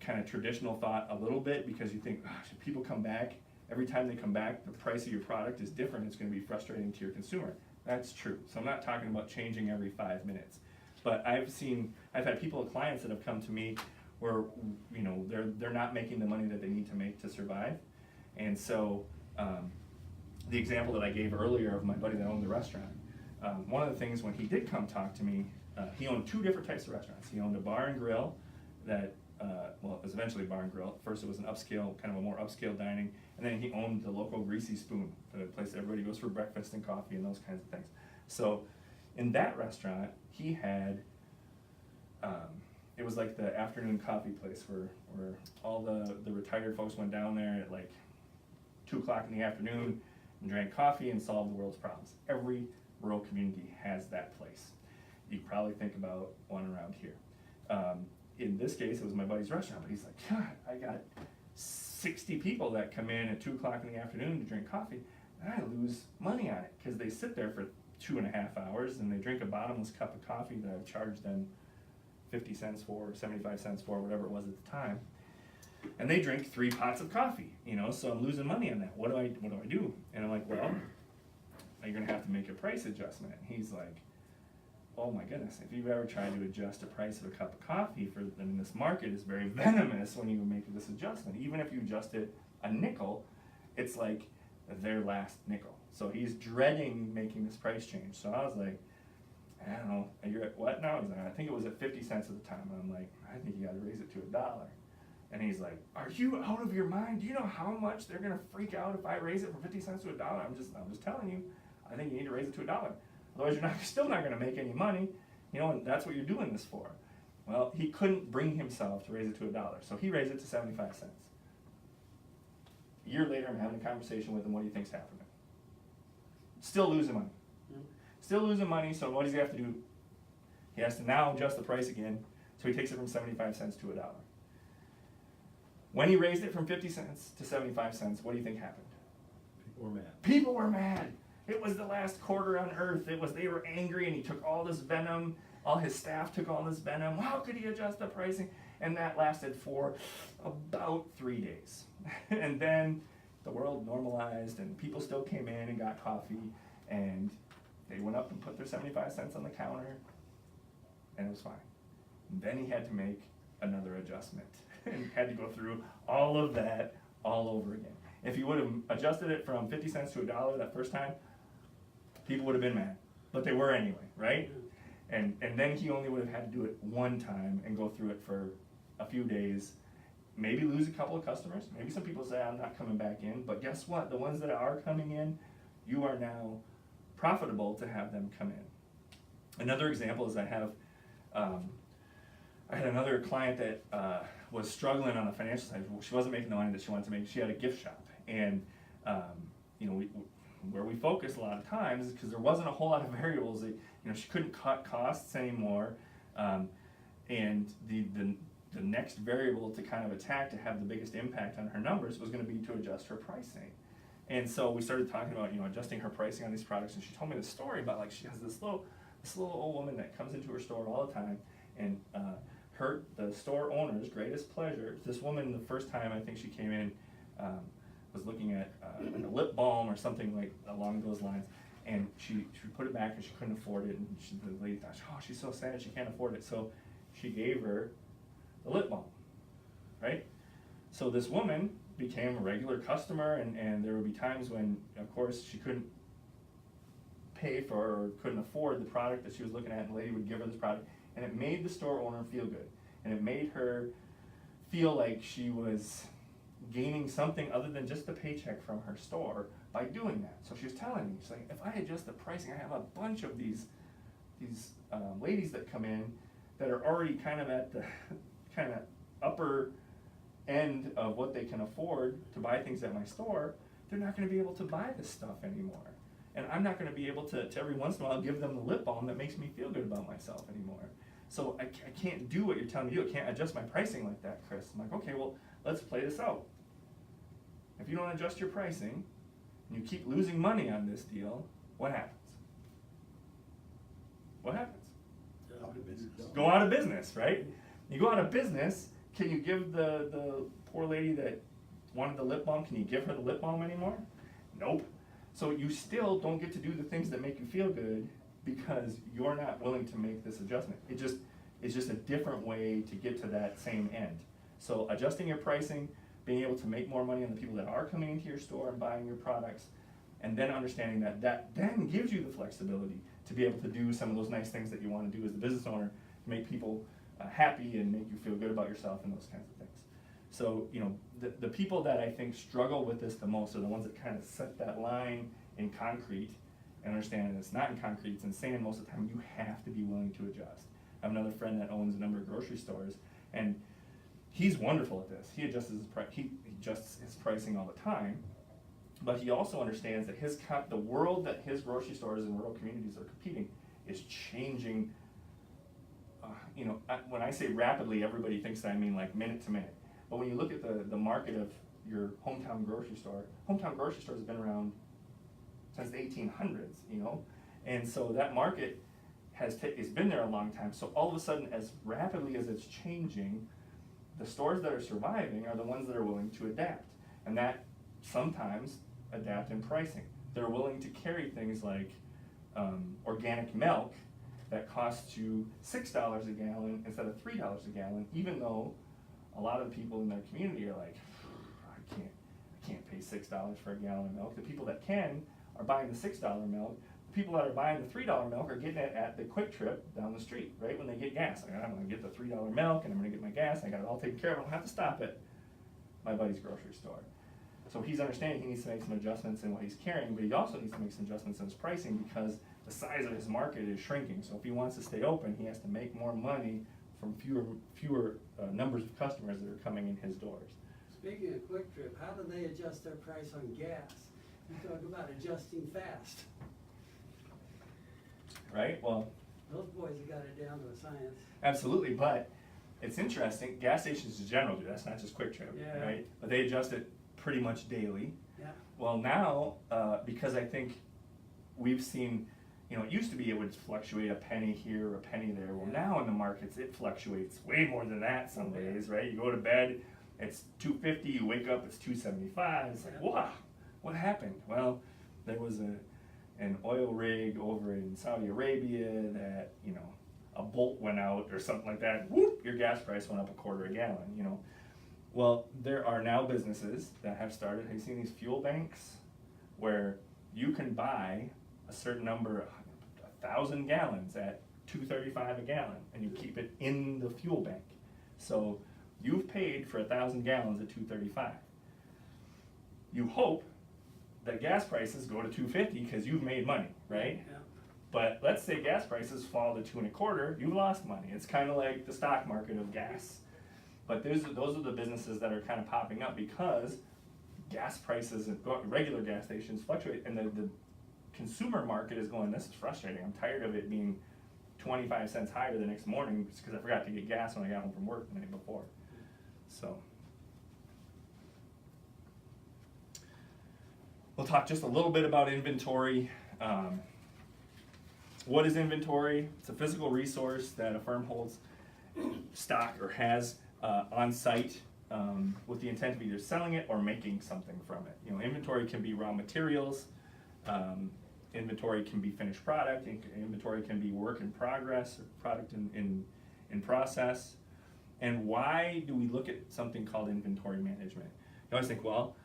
kind of traditional thought a little bit, because you think, gosh, if people come back, every time they come back, the price of your product is different, it's going to be frustrating to your consumer. That's true. So I'm not talking about changing every 5 minutes. But I've had clients that have come to me where, they're not making the money that they need to make to survive. And so the example that I gave earlier of my buddy that owned the restaurant, one of the things when he did come talk to me, he owned 2 different types of restaurants. He owned a bar and grill that, it was eventually a bar and grill. First it was an upscale, kind of a more upscale dining, and then he owned the local Greasy Spoon, the place everybody goes for breakfast and coffee and those kinds of things. So in that restaurant, he had, it was like the afternoon coffee place where all the retired folks went down there at like 2 o'clock in the afternoon and drank coffee and solved the world's problems. Every rural community has that place. You probably think about one around here. In this case, it was my buddy's restaurant, but he's like, God, I got 60 people that come in at 2 o'clock in the afternoon to drink coffee, and I lose money on it, because they sit there for 2.5 hours and they drink a bottomless cup of coffee that I've charged them 50 cents for, 75 cents for, whatever it was at the time. And they drink 3 pots of coffee, so I'm losing money on that. What do I do? And I'm like, well, you're gonna have to make a price adjustment. And he's like, oh my goodness, if you've ever tried to adjust the price of a cup of coffee this market is very venomous when you make this adjustment. Even if you adjust it a nickel, it's like their last nickel. So he's dreading making this price change. So I was like, I don't know, you're at what now? He's like, I think it was at 50 cents at the time. And I'm like, I think you gotta raise it to $1. And he's like, are you out of your mind? Do you know how much they're gonna freak out if I raise it from 50 cents to $1? I'm just telling you, I think you need to raise it to $1. Otherwise you're still not gonna make any money, and that's what you're doing this for. Well, he couldn't bring himself to raise it to $1, so he raised it to 75 cents. A year later, I'm having a conversation with him. What do you think's happening? Still losing money. Still losing money, so what does he have to do? He has to now adjust the price again, so he takes it from 75 cents to $1. When he raised it from 50 cents to 75 cents, what do you think happened? People were mad. People were mad. It was the last quarter on earth. They were angry, and he took all this venom. All his staff took all this venom. How could he adjust the pricing? And that lasted for about 3 days. And then the world normalized, and people still came in and got coffee, and they went up and put their 75 cents on the counter, and it was fine. And then he had to make another adjustment and had to go through all of that all over again. If he would have adjusted it from 50 cents to $1 that first time, people would have been mad, but they were anyway, right? And then he only would have had to do it one time and go through it for a few days, maybe lose a couple of customers. Maybe some people say, I'm not coming back in, but guess what? The ones that are coming in, you are now profitable to have them come in. Another example is I had another client that was struggling on the financial side. She wasn't making the money that she wanted to make. She had a gift shop, and where we focus a lot of times is because there wasn't a whole lot of variables. She couldn't cut costs anymore, and the next variable to kind of attack to have the biggest impact on her numbers was going to be to adjust her pricing. And so we started talking about, adjusting her pricing on these products, and she told me the story about, like, she has this little old woman that comes into her store all the time, and the store owner's greatest pleasure, this woman, the first time I think she came in, was looking at like a lip balm or something like along those lines, and she put it back and she couldn't afford it, and the lady thought, oh, she's so sad she can't afford it, so she gave her the lip balm, right? So this woman became a regular customer, and there would be times when, of course, she couldn't pay for or couldn't afford the product that she was looking at, and the lady would give her this product, and it made the store owner feel good, and it made her feel like she was gaining something other than just the paycheck from her store by doing that. So she was telling me, she's like, if I adjust the pricing, I have a bunch of these ladies that come in that are already kind of at the kind of upper end of what they can afford to buy things at my store. They're not going to be able to buy this stuff anymore. And I'm not going to be able to every once in a while give them the lip balm that makes me feel good about myself anymore. So I can't do what you're telling me to do. I can't adjust my pricing like that, Chris. I'm like, okay, well, let's play this out. If you don't adjust your pricing, and you keep losing money on this deal, what happens? What happens? Out of business. Go out of business, right? You go out of business, can you give the poor lady that wanted the lip balm, can you give her the lip balm anymore? Nope. So you still don't get to do the things that make you feel good because you're not willing to make this adjustment. It's just a different way to get to that same end. So adjusting your pricing, being able to make more money on the people that are coming into your store and buying your products, and then understanding that then gives you the flexibility to be able to do some of those nice things that you want to do as a business owner to make people happy and make you feel good about yourself and those kinds of things. So, the people that I think struggle with this the most are the ones that kind of set that line in concrete and understand that it's not in concrete, it's in sand most of the time. You have to be willing to adjust. I have another friend that owns a number of grocery stores, and he's wonderful at this. He adjusts his pricing all the time, but he also understands that the world that his grocery stores and rural communities are competing is changing. When I say rapidly, everybody thinks that I mean like minute to minute. But when you look at the market of your hometown grocery store has been around since the 1800s, and so that market has been there a long time. So all of a sudden, as rapidly as it's changing, the stores that are surviving are the ones that are willing to adapt, and that sometimes adapt in pricing. They're willing to carry things like organic milk that costs you $6 a gallon instead of $3 a gallon, even though a lot of the people in their community are like, I can't pay $6 for a gallon of milk. The people that can are buying the $6 milk. The people that are buying the $3 milk are getting it at the Quick Trip down the street, right? When they get gas, like, I'm going to get the $3 milk and I'm going to get my gas. I got it all taken care of. I don't have to stop at my buddy's grocery store. So he's understanding he needs to make some adjustments in what he's carrying, but he also needs to make some adjustments in his pricing because the size of his market is shrinking. So if he wants to stay open, he has to make more money from fewer numbers of customers that are coming in his doors. Speaking of Quick Trip, how do they adjust their price on gas? You talk about adjusting fast. Right? Well, Those boys have got it down to a science. absolutely, but it's interesting. Gas stations in general do. That's not just Quick Trip, Yeah. right? But they adjust it pretty much daily. Yeah. Well, now, because I think we've seen, it used to be it would fluctuate a penny here, a penny there. Well, Yeah. now in the markets, it fluctuates way more than that some days, right? You go to bed, it's $2.50, you wake up, it's $2.75. It's like, Yeah. wow, what happened? Well, there was an oil rig over in Saudi Arabia that, a bolt went out or something like that. Whoop, your gas price went up $0.25 a gallon, Well, there are now businesses that have started. Have you seen these fuel banks where you can buy a certain number, 1,000 gallons at $2.35 a gallon, and you keep it in the fuel bank. So you've paid for 1,000 gallons at $2.35. You hope that gas prices go to $2.50 because you've made money, right? Yeah. But let's say gas prices fall to $2.25, you've lost money. It's kind of like the stock market of gas. But those are the businesses that are kind of popping up because gas prices at regular gas stations fluctuate, and the consumer market is going, this is frustrating. I'm tired of it being 25 cents higher the next morning just because I forgot to get gas when I got home from work the night before. So, We'll talk just a little bit about inventory. What is inventory? It's a physical resource that a firm holds stock or has on site with the intent of either selling it or making something from it. You know, inventory can be raw materials, inventory can be finished product, inventory can be work in progress, or product in process. And why do we look at something called inventory management? You always think, well,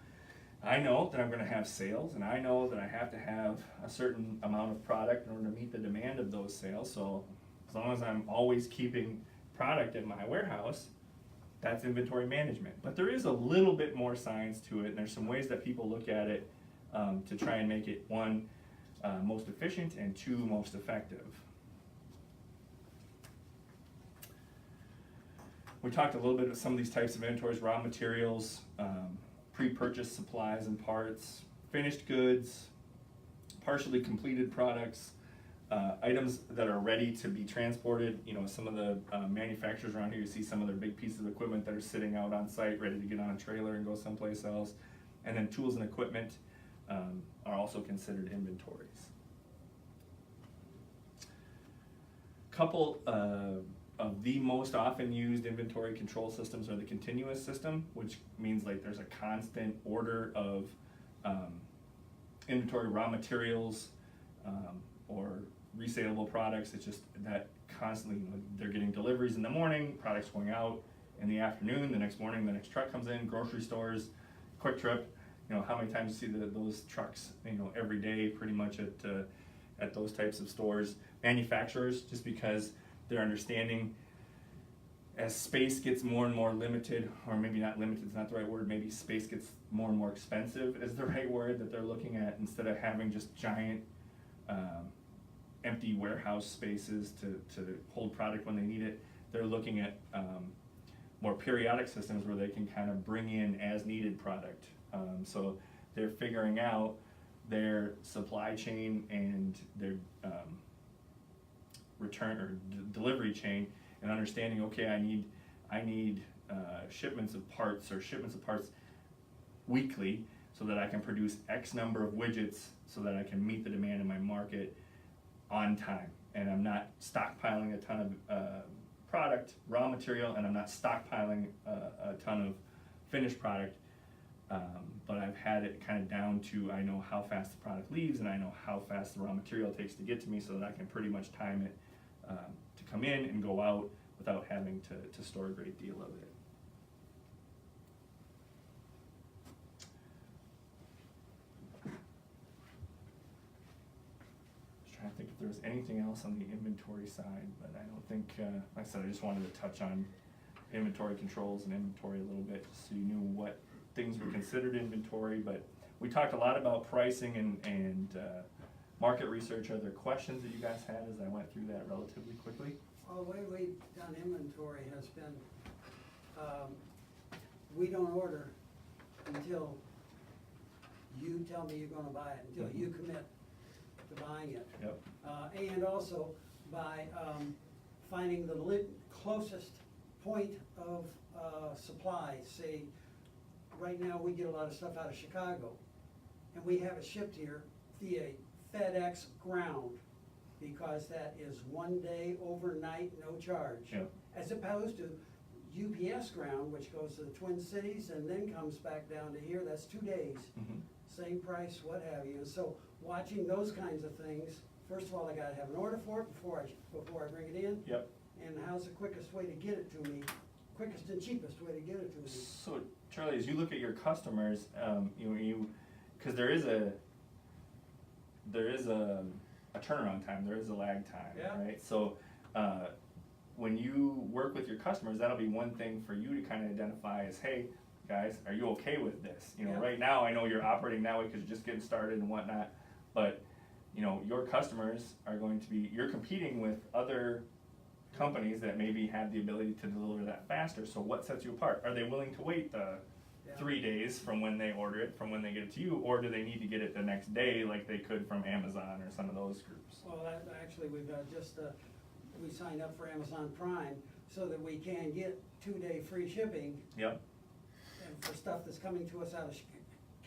I know that I'm going to have sales, and I know that I have to have a certain amount of product in order to meet the demand of those sales. So as long as I'm always keeping product in my warehouse, that's inventory management. But there is a little bit more science to it, and there's some ways that people look at it to try and make it, one, most efficient, and two, most effective. We talked a little bit about some of these types of inventories: raw materials, pre-purchased supplies and parts, finished goods, partially completed products, items that are ready to be transported. You know, some of the manufacturers around here, you see some of their big pieces of equipment that are sitting out on site, ready to get on a trailer and go someplace else. And then tools and equipment are also considered inventories. Couple of the most often used inventory control systems are the continuous system, which means like there's a constant order of inventory raw materials or resaleable products. It's just that constantly, you know, they're getting deliveries in the morning, products going out in the afternoon, the next morning the next truck comes in. Grocery stores, Quick Trip, you know, how many times you see those trucks, you know, every day pretty much at those types of stores. Manufacturers, just because they're understanding as space gets more and more limited, or maybe not limited is not the right word, maybe space gets more and more expensive is the right word, that they're looking at, instead of having just giant empty warehouse spaces to hold product when they need it, they're looking at more periodic systems where they can kind of bring in as needed product. So they're figuring out their supply chain and their return or delivery chain, and understanding, okay, I need shipments of parts weekly so that I can produce X number of widgets so that I can meet the demand in my market on time, and I'm not stockpiling a ton of product, raw material, and I'm not stockpiling a ton of finished product, but I've had it kind of down to, I know how fast the product leaves and I know how fast the raw material takes to get to me, so that I can pretty much time it to come in and go out without having to store a great deal of it. Just trying to think if there was anything else on the inventory side, but I don't think, like I said, I just wanted to touch on inventory controls and inventory a little bit so you knew what things were considered inventory. But we talked a lot about pricing and market research. Are there questions that you guys had as I went through that relatively quickly? Well, the way we've done inventory has been, we don't order until you tell me you're gonna buy it, until you commit to buying it. Yep. And also by finding the closest point of supply. Say, right now we get a lot of stuff out of Chicago, and we have it shipped here via FedEx ground, because that is 1 day overnight, no charge. Yep. As opposed to UPS ground, which goes to the Twin Cities and then comes back down to here, that's 2 days. Mm-hmm. Same price, what have you. And so watching those kinds of things, first of all, I gotta have an order for it before I bring it in. Yep. And how's the quickest way to get it to me, quickest and cheapest way to get it to me. So Charlie, as you look at your customers, because there is a turnaround time, there is a lag time, Yeah. right? So when you work with your customers, that'll be one thing for you to kind of identify as, hey, guys, are you okay with this? You know, Yeah. right now I know you're operating that way because you're just getting started and whatnot, but you know, your customers are going to be, you're competing with other companies that maybe have the ability to deliver that faster. So what sets you apart? Are they willing to wait the 3 days from when they order it, from when they get it to you, or do they need to get it the next day like they could from Amazon or some of those groups? Well, actually, we've we signed up for Amazon Prime so that we can get 2-day free shipping. Yep. And for stuff that's coming to us out of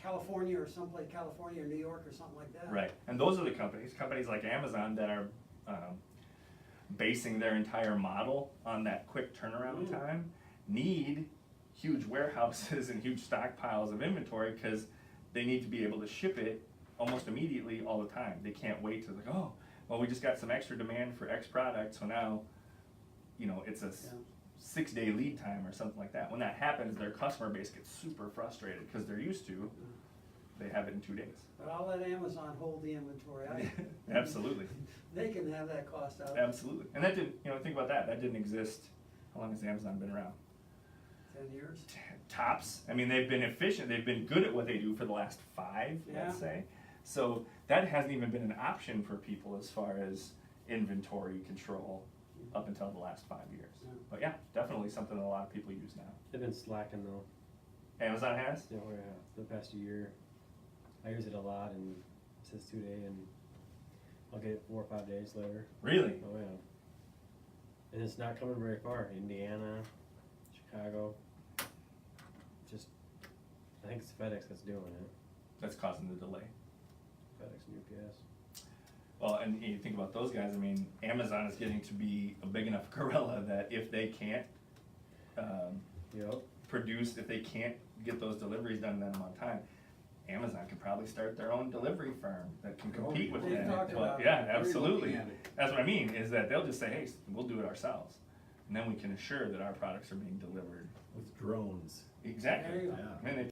California or someplace, California or New York or something like that. Right, and those are the companies like Amazon that are basing their entire model on that quick turnaround time, need huge warehouses and huge stockpiles of inventory because they need to be able to ship it almost immediately all the time. They can't wait to like, oh, well, we just got some extra demand for X product, so now, you know, it's a 6-day lead time or something like that. When that happens, their customer base gets super frustrated because they're used to, they have it in 2 days. But I'll let Amazon hold the inventory. Absolutely. They can have that cost out. Absolutely. And that didn't, you know, think about that. That didn't exist. How long has Amazon been around? 10 years. Tops. I mean, they've been efficient. They've been good at what they do for the last 5, let's say. So that hasn't even been an option for people as far as inventory control up until the last 5 years. Yeah. But yeah, definitely something that a lot of people use now. They've been slacking though. Amazon has? You know, the past year, I use it a lot and it says 2 day and I'll get it 4 or 5 days later. Really? Oh yeah. And it's not coming very far. Indiana, Chicago. Just, I think it's FedEx that's doing it. That's causing the delay. FedEx and UPS. Well, and you think about those guys, I mean, Amazon is getting to be a big enough gorilla that if they can't Yep. produce, if they can't get those deliveries done in that amount of time, Amazon could probably start their own delivery firm that can compete with We've them. talked Well, about yeah, it. We're absolutely. looking at it. That's what I mean, is that they'll just say, hey, we'll do it ourselves. And then we can assure that our products are being delivered. With drones. Exactly. There you go. Yeah. And it